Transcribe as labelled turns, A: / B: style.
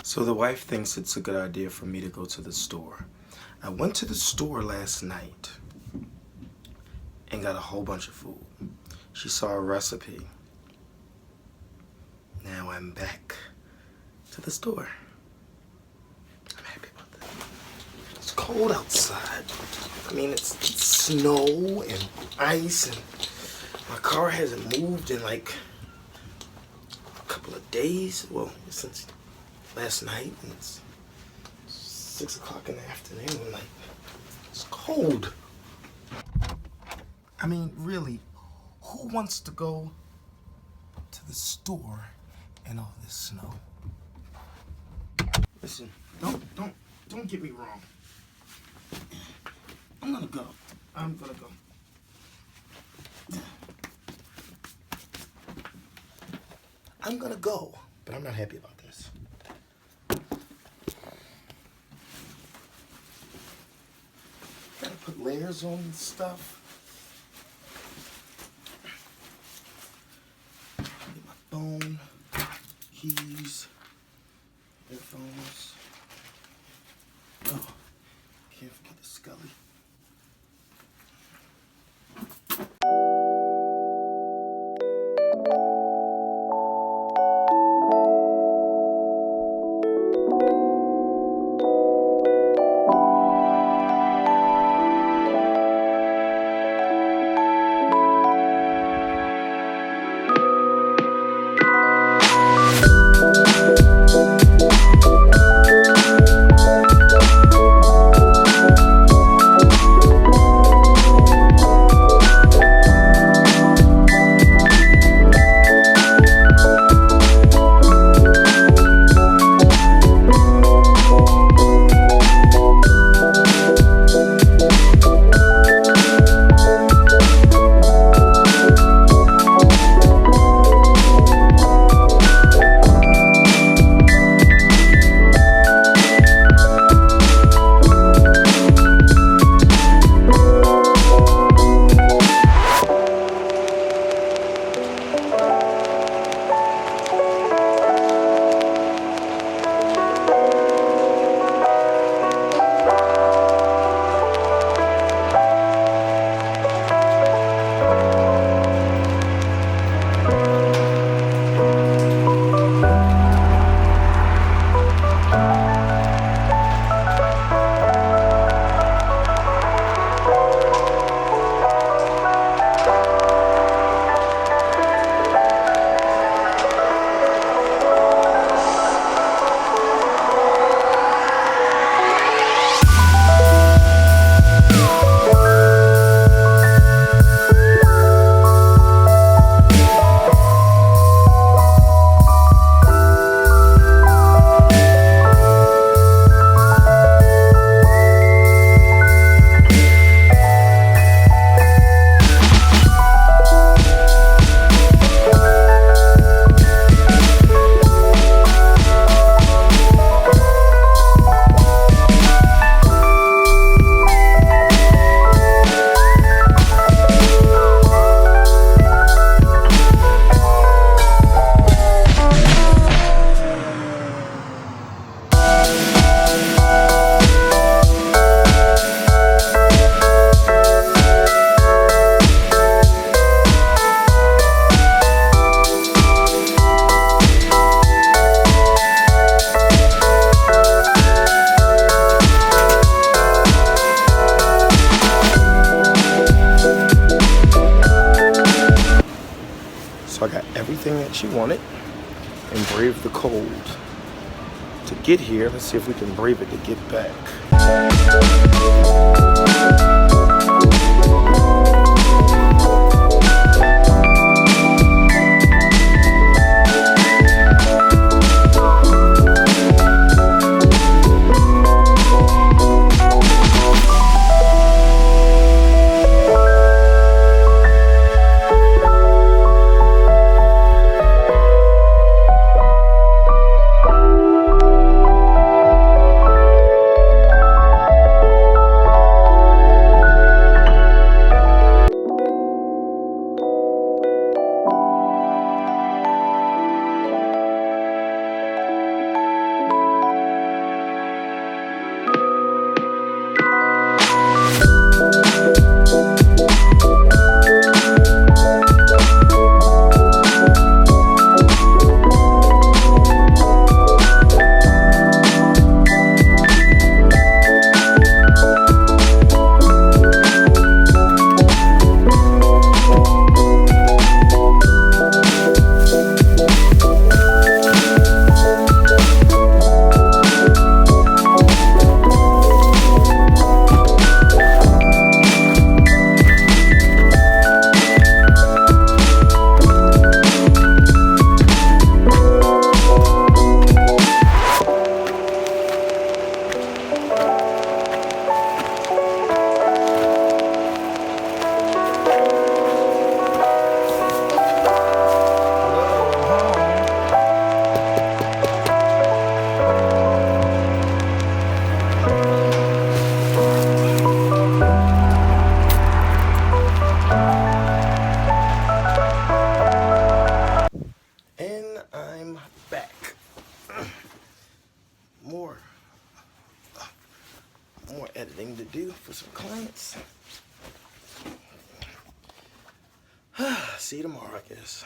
A: So the wife thinks it's a good idea for me to go to the store. I went to the store last night and got a whole bunch of food. She saw a recipe. Now I'm back to the store. I'm happy about that. It's cold outside. I mean, it's snow and ice, and my car hasn't moved in like a couple of days. Well, since last night, and it's 6 o'clock in the afternoon. Like, it's cold. I mean, really, who wants to go to the store in all this snow? Listen, don't get me wrong. I'm gonna go. I'm gonna go, but I'm not happy about this. Gotta put layers on and stuff. Get my phone, keys, earphones. Oh, can't forget the Scully. So I got everything that she wanted and braved the cold to get here. Let's see if we can brave it to get back. editing to do for some clients. See you tomorrow, I guess.